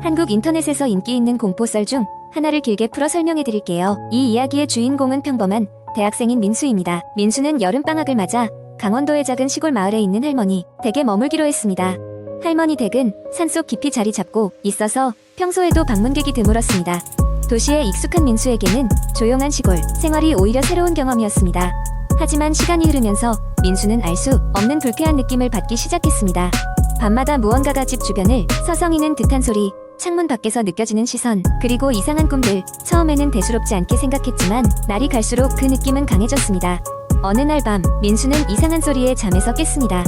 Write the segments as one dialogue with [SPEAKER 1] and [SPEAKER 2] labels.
[SPEAKER 1] 한국 인터넷에서 인기 있는 공포썰 중 하나를 길게 풀어 설명해드릴게요. 이 이야기의 주인공은 평범한 대학생인 민수입니다. 민수는 여름방학을 맞아 강원도의 작은 시골 마을에 있는 할머니 댁에 머물기로 했습니다. 할머니 댁은 산속 깊이 자리 잡고 있어서 평소에도 방문객이 드물었습니다. 도시에 익숙한 민수에게는 조용한 시골 생활이 오히려 새로운 경험이었습니다. 하지만 시간이 흐르면서 민수는 알 수 없는 불쾌한 느낌을 받기 시작했습니다. 밤마다 무언가가 집 주변을 서성이는 듯한 소리, 창문 밖에서 느껴지는 시선, 그리고 이상한 꿈들. 처음에는 대수롭지 않게 생각했지만 날이 갈수록 그 느낌은 강해졌습니다. 어느 날 밤, 민수는 이상한 소리에 잠에서 깼습니다.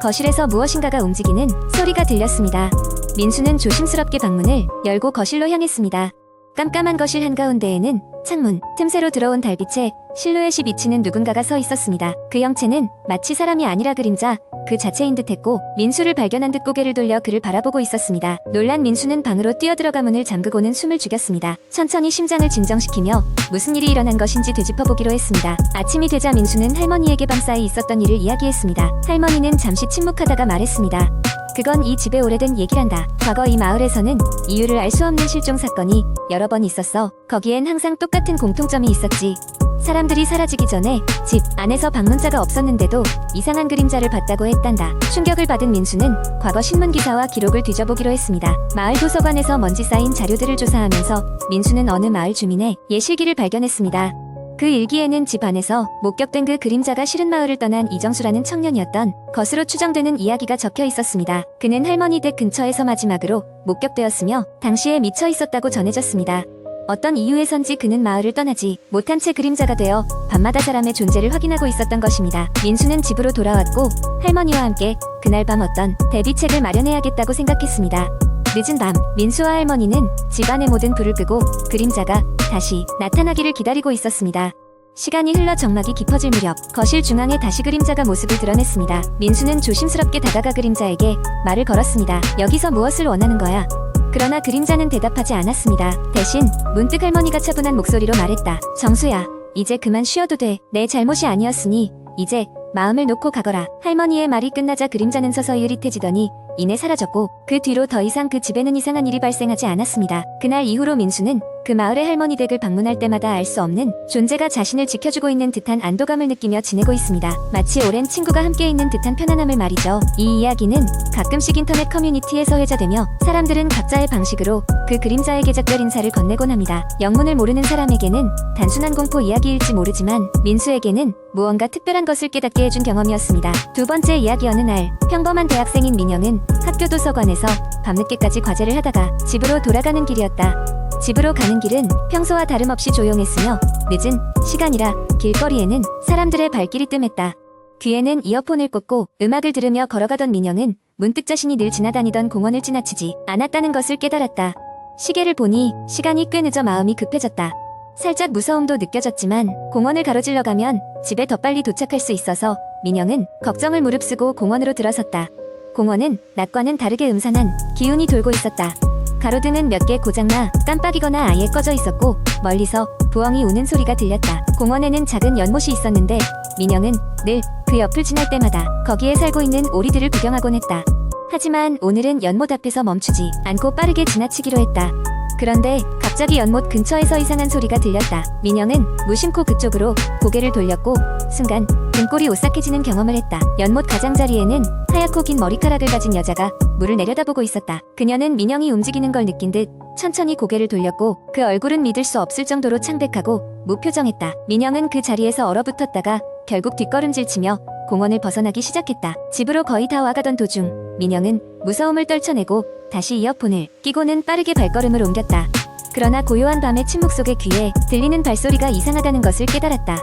[SPEAKER 1] 거실에서 무엇인가가 움직이는 소리가 들렸습니다. 민수는 조심스럽게 방문을 열고 거실로 향했습니다. 깜깜한 거실 한가운데에는 창문 틈새로 들어온 달빛에 실루엣이 비치는 누군가가 서 있었습니다. 그 형체는 마치 사람이 아니라 그림자 그 자체인 듯했고 민수를 발견한 듯 고개를 돌려 그를 바라보고 있었습니다. 놀란 민수는 방으로 뛰어들어가 문을 잠그고는 숨을 죽였습니다. 천천히 심장을 진정시키며 무슨 일이 일어난 것인지 되짚어보기로 했습니다. 아침이 되자 민수는 할머니에게 밤사이 있었던 일을 이야기했습니다. 할머니는 잠시 침묵하다가 말했습니다. 그건 이 집의 오래된 얘기란다. 과거 이 마을에서는 이유를 알 수 없는 실종 사건이 여러 번 있었어. 거기엔 항상 똑같은 공통점이 있었지. 사람들이 사라지기 전에 집 안에서 방문자가 없었는데도 이상한 그림자를 봤다고 했단다. 충격을 받은 민수는 과거 신문기사와 기록을 뒤져보기로 했습니다. 마을 도서관에서 먼지 쌓인 자료들을 조사하면서 민수는 어느 마을 주민의 예실기를 발견했습니다. 그 일기에는 집 안에서 목격된 그 그림자가 실은 마을을 떠난 이정수라는 청년이었던 것으로 추정되는 이야기가 적혀 있었습니다. 그는 할머니 댁 근처에서 마지막으로 목격되었으며 당시에 미쳐 있었다고 전해졌습니다. 어떤 이유에선지 그는 마을을 떠나지 못한 채 그림자가 되어 밤마다 사람의 존재를 확인하고 있었던 것입니다. 민수는 집으로 돌아왔고 할머니와 함께 그날 밤 어떤 대비책을 마련해야겠다고 생각했습니다. 늦은 밤, 민수와 할머니는 집안의 모든 불을 끄고 그림자가 다시 나타나기를 기다리고 있었습니다. 시간이 흘러 정막이 깊어질 무렵 거실 중앙에 다시 그림자가 모습을 드러냈습니다. 민수는 조심스럽게 다가가 그림자에게 말을 걸었습니다. 여기서 무엇을 원하는 거야? 그러나 그림자는 대답하지 않았습니다. 대신 문득 할머니가 차분한 목소리로 말했다. 정수야, 이제 그만 쉬어도 돼. 내 잘못이 아니었으니 이제 마음을 놓고 가거라. 할머니의 말이 끝나자 그림자는 서서히 흐릿해지더니 이내 사라졌고 그 뒤로 더 이상 그 집에는 이상한 일이 발생하지 않았습니다. 그날 이후로 민수는 그 마을의 할머니 댁을 방문할 때마다 알 수 없는 존재가 자신을 지켜주고 있는 듯한 안도감을 느끼며 지내고 있습니다. 마치 오랜 친구가 함께 있는 듯한 편안함을 말이죠. 이 이야기는 가끔씩 인터넷 커뮤니티에서 회자되며 사람들은 각자의 방식으로 그 그림자에게 작별 인사를 건네곤 합니다. 영문을 모르는 사람에게는 단순한 공포 이야기일지 모르지만 민수에게는 무언가 특별한 것을 깨닫게 해준 경험이었습니다. 두 번째 이야기. 어느 날 평범한 대학생인 민영은 학교 도서관에서 밤늦게까지 과제를 하다가 집으로 돌아가는 길이었다. 집으로 가는 길은 평소와 다름없이 조용했으며 늦은 시간이라 길거리에는 사람들의 발길이 뜸했다. 귀에는 이어폰을 꽂고 음악을 들으며 걸어가던 민영은 문득 자신이 늘 지나다니던 공원을 지나치지 않았다는 것을 깨달았다. 시계를 보니 시간이 꽤 늦어 마음이 급해졌다. 살짝 무서움도 느껴졌지만 공원을 가로질러 가면 집에 더 빨리 도착할 수 있어서 민영은 걱정을 무릅쓰고 공원으로 들어섰다. 공원은 낮과는 다르게 음산한 기운이 돌고 있었다. 가로등은 몇 개 고장나 깜빡이거나 아예 꺼져 있었고 멀리서 부엉이 우는 소리가 들렸다. 공원에는 작은 연못이 있었는데 민영은 늘 그 옆을 지날 때마다 거기에 살고 있는 오리들을 구경하곤 했다. 하지만 오늘은 연못 앞에서 멈추지 않고 빠르게 지나치기로 했다. 그런데 갑자기 연못 근처에서 이상한 소리가 들렸다. 민영은 무심코 그쪽으로 고개를 돌렸고 순간 등골이 오싹해지는 경험을 했다. 연못 가장자리에는 하얗고 긴 머리카락을 가진 여자가 물을 내려다보고 있었다. 그녀는 민영이 움직이는 걸 느낀 듯 천천히 고개를 돌렸고 그 얼굴은 믿을 수 없을 정도로 창백하고 무표정했다. 민영은 그 자리에서 얼어붙었다가 결국 뒷걸음질치며 공원을 벗어나기 시작했다. 집으로 거의 다 와가던 도중 민영은 무서움을 떨쳐내고 다시 이어폰을 끼고는 빠르게 발걸음을 옮겼다. 그러나 고요한 밤의 침묵 속에 귀에 들리는 발소리가 이상하다는 것을 깨달았다.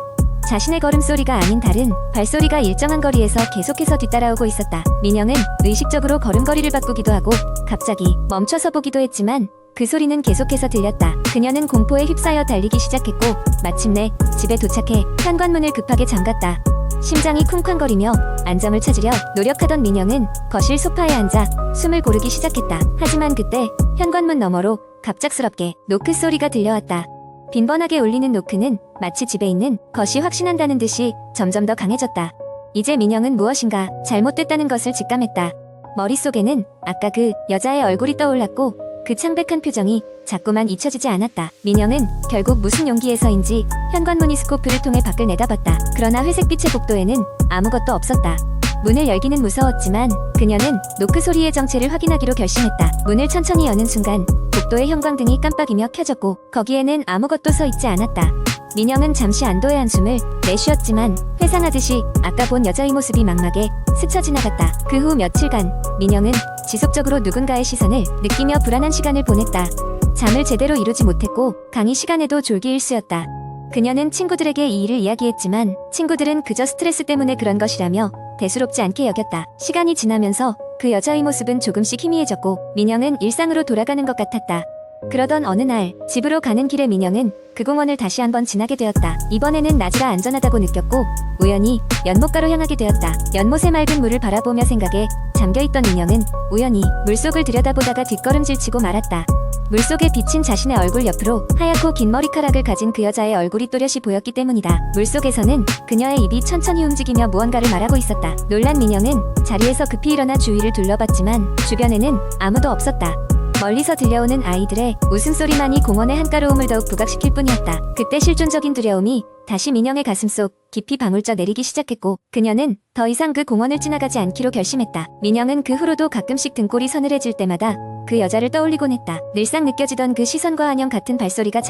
[SPEAKER 1] 자신의 걸음소리가 아닌 다른 발소리가 일정한 거리에서 계속해서 뒤따라오고 있었다. 민영은 의식적으로 걸음걸이를 바꾸기도 하고 갑자기 멈춰서 보기도 했지만 그 소리는 계속해서 들렸다. 그녀는 공포에 휩싸여 달리기 시작했고 마침내 집에 도착해 현관문을 급하게 잠갔다. 심장이 쿵쾅거리며 안정을 찾으려 노력하던 민영은 거실 소파에 앉아 숨을 고르기 시작했다. 하지만 그때 현관문 너머로 갑작스럽게 노크 소리가 들려왔다. 빈번하게 울리는 노크는 마치 집에 있는 것이 확신한다는 듯이 점점 더 강해졌다. 이제 민영은 무엇인가 잘못됐다는 것을 직감했다. 머릿속에는 아까 그 여자의 얼굴이 떠올랐고 그 창백한 표정이 자꾸만 잊혀지지 않았다. 민영은 결국 무슨 용기에서인지 현관문 스코프를 통해 밖을 내다봤다. 그러나 회색빛의 복도에는 아무것도 없었다. 문을 열기는 무서웠지만 그녀는 노크 소리의 정체를 확인하기로 결심했다. 문을 천천히 여는 순간 복도의 형광등이 깜빡이며 켜졌고 거기에는 아무것도 서 있지 않았다. 민영은 잠시 안도의 한숨을 내쉬었지만 회상하듯이 아까 본 여자의 모습이 망막에 스쳐 지나갔다. 그 후 며칠간 민영은 지속적으로 누군가의 시선을 느끼며 불안한 시간을 보냈다. 잠을 제대로 이루지 못했고 강의 시간에도 졸기일수였다. 그녀는 친구들에게 이 일을 이야기했지만 친구들은 그저 스트레스 때문에 그런 것이라며 대수롭지 않게 여겼다. 시간이 지나면서 그 여자의 모습은 조금씩 희미해졌고 민영은 일상으로 돌아가는 것 같았다. 그러던 어느 날 집으로 가는 길에 민영은 그 공원을 다시 한번 지나게 되었다. 이번에는 낮이라 안전하다고 느꼈고 우연히 연못가로 향하게 되었다. 연못의 맑은 물을 바라보며 생각에 잠겨있던 민영은 우연히 물속을 들여다보다가 뒷걸음질치고 말았다. 물속에 비친 자신의 얼굴 옆으로 하얗고 긴 머리카락을 가진 그 여자의 얼굴이 또렷이 보였기 때문이다. 물속에서는 그녀의 입이 천천히 움직이며 무언가를 말하고 있었다. 놀란 민영은 자리에서 급히 일어나 주위를 둘러봤지만 주변에는 아무도 없었다. 멀리서 들려오는 아이들의 웃음소리만이 공원의 한가로움을 더욱 부각시킬 뿐이었다. 그때 실존적인 두려움이 다시 민영의 가슴속 깊이 방울쪄 내리기 시작했고 그녀는 더 이상 그 공원을 지나가지 않기로 결심했다. 민영은 그 후로도 가끔씩 등골이 서늘해질 때마다 그 여자를 떠올리곤 했다. 늘상 느껴지던 그 시선과 안녕 같은 발소리가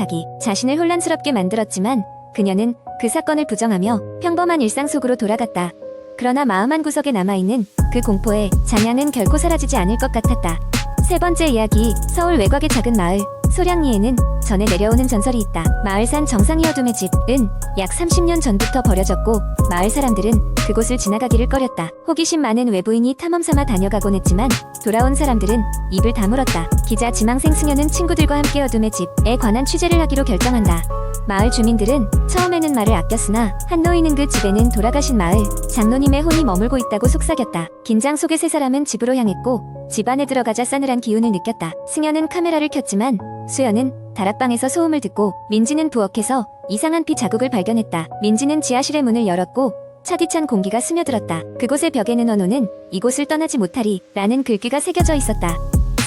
[SPEAKER 1] 자신을 혼란스럽게 만들었지만 그녀는 그 사건을 부정하며 평범한 일상 속으로 돌아갔다. 그러나 마음 한구석에 남아있는 그 공포의 잔향은 결코 사라지지 않을 것 같았다. 세 번째 이야기, 서울 외곽의 작은 마을 소량리에는 전해 내려오는 전설이 있다. 마을산 정상이 어둠의 집은 약 30년 전부터 버려졌고 마을 사람들은 그곳을 지나가기를 꺼렸다. 호기심 많은 외부인이 탐험삼아 다녀가곤 했지만 돌아온 사람들은 입을 다물었다. 기자 지망생 승현은 친구들과 함께 어둠의 집에 관한 취재를 하기로 결정한다. 마을 주민들은 처음에는 말을 아꼈으나 한 노인은 그 집에는 돌아가신 마을 장로님의 혼이 머물고 있다고 속삭였다. 긴장 속에 세 사람은 집으로 향했고 집 안에 들어가자 싸늘한 기운을 느꼈다. 승현은 카메라를 켰지만 수연은 다락방에서 소음을 듣고 민지는 부엌에서 이상한 피 자국을 발견했다. 민지는 지하실의 문을 열었고 차디찬 공기가 스며들었다. 그곳의 벽에는 원호는 이곳을 떠나지 못하리 라는 글귀가 새겨져 있었다.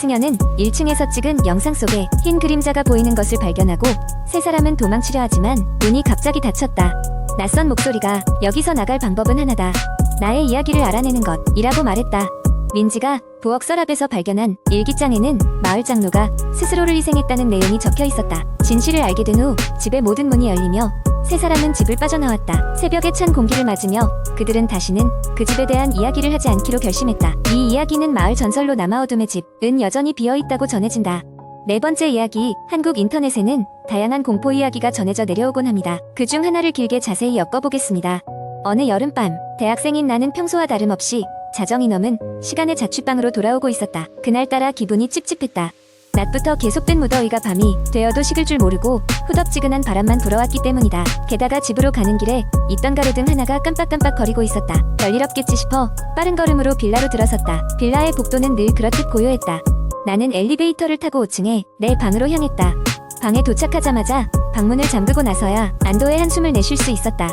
[SPEAKER 1] 승현은 1층에서 찍은 영상 속에 흰 그림자가 보이는 것을 발견하고 세 사람은 도망치려 하지만 문이 갑자기 닫혔다. 낯선 목소리가 여기서 나갈 방법은 하나다. 나의 이야기를 알아내는 것이라고 말했다. 민지가 부엌 서랍에서 발견한 일기장에는 마을 장로가 스스로를 희생했다는 내용이 적혀 있었다. 진실을 알게 된 후 집의 모든 문이 열리며 세 사람은 집을 빠져나왔다. 새벽에 찬 공기를 맞으며 그들은 다시는 그 집에 대한 이야기를 하지 않기로 결심했다. 이 이야기는 마을 전설로 남아 어둠의 집은 여전히 비어있다고 전해진다. 네 번째 이야기, 한국 인터넷에는 다양한 공포 이야기가 전해져 내려오곤 합니다. 그중 하나를 길게 자세히 엮어보겠습니다. 어느 여름밤, 대학생인 나는 평소와 다름없이 자정이 넘은 시간에 자취방으로 돌아오고 있었다. 그날따라 기분이 찝찝했다. 낮부터 계속된 무더위가 밤이 되어도 식을 줄 모르고 후덥지근한 바람만 불어왔기 때문이다. 게다가 집으로 가는 길에 있던 가로등 하나가 깜빡깜빡 거리고 있었다. 별일 없겠지 싶어 빠른 걸음으로 빌라로 들어섰다. 빌라의 복도는 늘 그렇듯 고요했다. 나는 엘리베이터를 타고 5층에 내 방으로 향했다. 방에 도착하자마자 방문을 잠그고 나서야 안도의 한숨을 내쉴 수 있었다.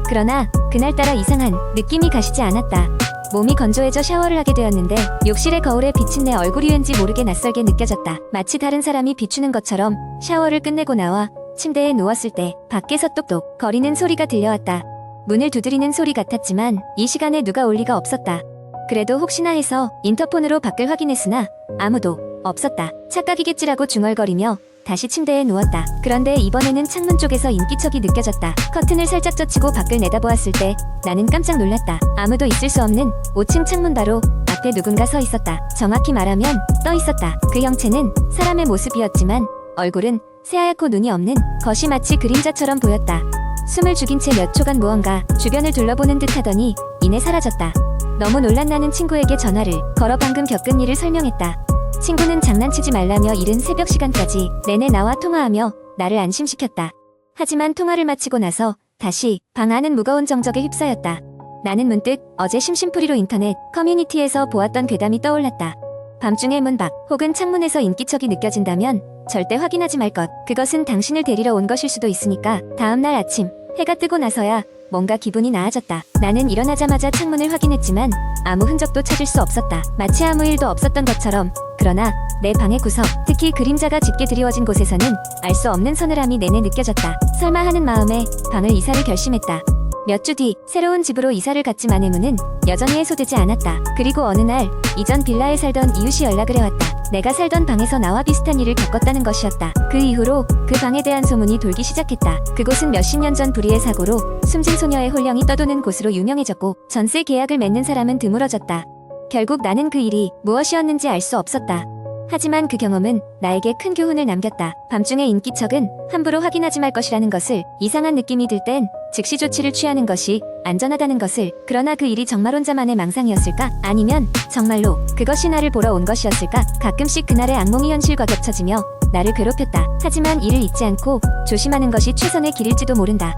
[SPEAKER 1] 그러나 그날따라 이상한 느낌이 가시지 않았다. 몸이 건조해져 샤워를 하게 되었는데 욕실의 거울에 비친 내 얼굴이 왠지 모르게 낯설게 느껴졌다. 마치 다른 사람이 비추는 것처럼 샤워를 끝내고 나와 침대에 누웠을 때 밖에서 똑똑 거리는 소리가 들려왔다. 문을 두드리는 소리 같았지만 이 시간에 누가 올 리가 없었다. 그래도 혹시나 해서 인터폰으로 밖을 확인했으나 아무도 없었다. 착각이겠지라고 중얼거리며 다시 침대에 누웠다. 그런데 이번에는 창문 쪽에서 인기척이 느껴졌다. 커튼을 살짝 젖히고 밖을 내다보았을 때 나는 깜짝 놀랐다. 아무도 있을 수 없는 5층 창문 바로 앞에 누군가 서 있었다. 정확히 말하면 떠 있었다. 그 형체는 사람의 모습이었지만 얼굴은 새하얗고 눈이 없는 것이 마치 그림자처럼 보였다. 숨을 죽인 채 몇 초간 무언가 주변을 둘러보는 듯 하더니 이내 사라졌다. 너무 놀란 나는 친구에게 전화를 걸어 방금 겪은 일을 설명했다. 친구는 장난치지 말라며 이른 새벽 시간까지 내내 나와 통화하며 나를 안심시켰다. 하지만 통화를 마치고 나서 다시 방 안은 무거운 정적에 휩싸였다. 나는 문득 어제 심심풀이로 인터넷 커뮤니티에서 보았던 괴담이 떠올랐다. 밤중에 문 밖 혹은 창문에서 인기척이 느껴진다면 절대 확인하지 말 것. 그것은 당신을 데리러 온 것일 수도 있으니까. 다음날 아침 해가 뜨고 나서야 뭔가 기분이 나아졌다. 나는 일어나자마자 창문을 확인했지만 아무 흔적도 찾을 수 없었다. 마치 아무 일도 없었던 것처럼 그러나 내 방의 구석, 특히 그림자가 짙게 드리워진 곳에서는 알 수 없는 서늘함이 내내 느껴졌다. 설마 하는 마음에 방을 이사를 결심했다. 몇 주 뒤 새로운 집으로 이사를 갔지만 의문은 여전히 해소되지 않았다. 그리고 어느 날 이전 빌라에 살던 이웃이 연락을 해왔다. 내가 살던 방에서 나와 비슷한 일을 겪었다는 것이었다. 그 이후로 그 방에 대한 소문이 돌기 시작했다. 그곳은 몇십 년 전 불의의 사고로 숨진 소녀의 혼령이 떠도는 곳으로 유명해졌고 전세 계약을 맺는 사람은 드물어졌다. 결국 나는 그 일이 무엇이었는지 알 수 없었다. 하지만 그 경험은 나에게 큰 교훈을 남겼다. 밤중에 인기척은 함부로 확인하지 말 것이라는 것을, 이상한 느낌이 들 땐 즉시 조치를 취하는 것이 안전하다는 것을. 그러나 그 일이 정말 혼자만의 망상이었을까? 아니면 정말로 그것이 나를 보러 온 것이었을까? 가끔씩 그날의 악몽이 현실과 겹쳐지며 나를 괴롭혔다. 하지만 이를 잊지 않고 조심하는 것이 최선의 길일지도 모른다.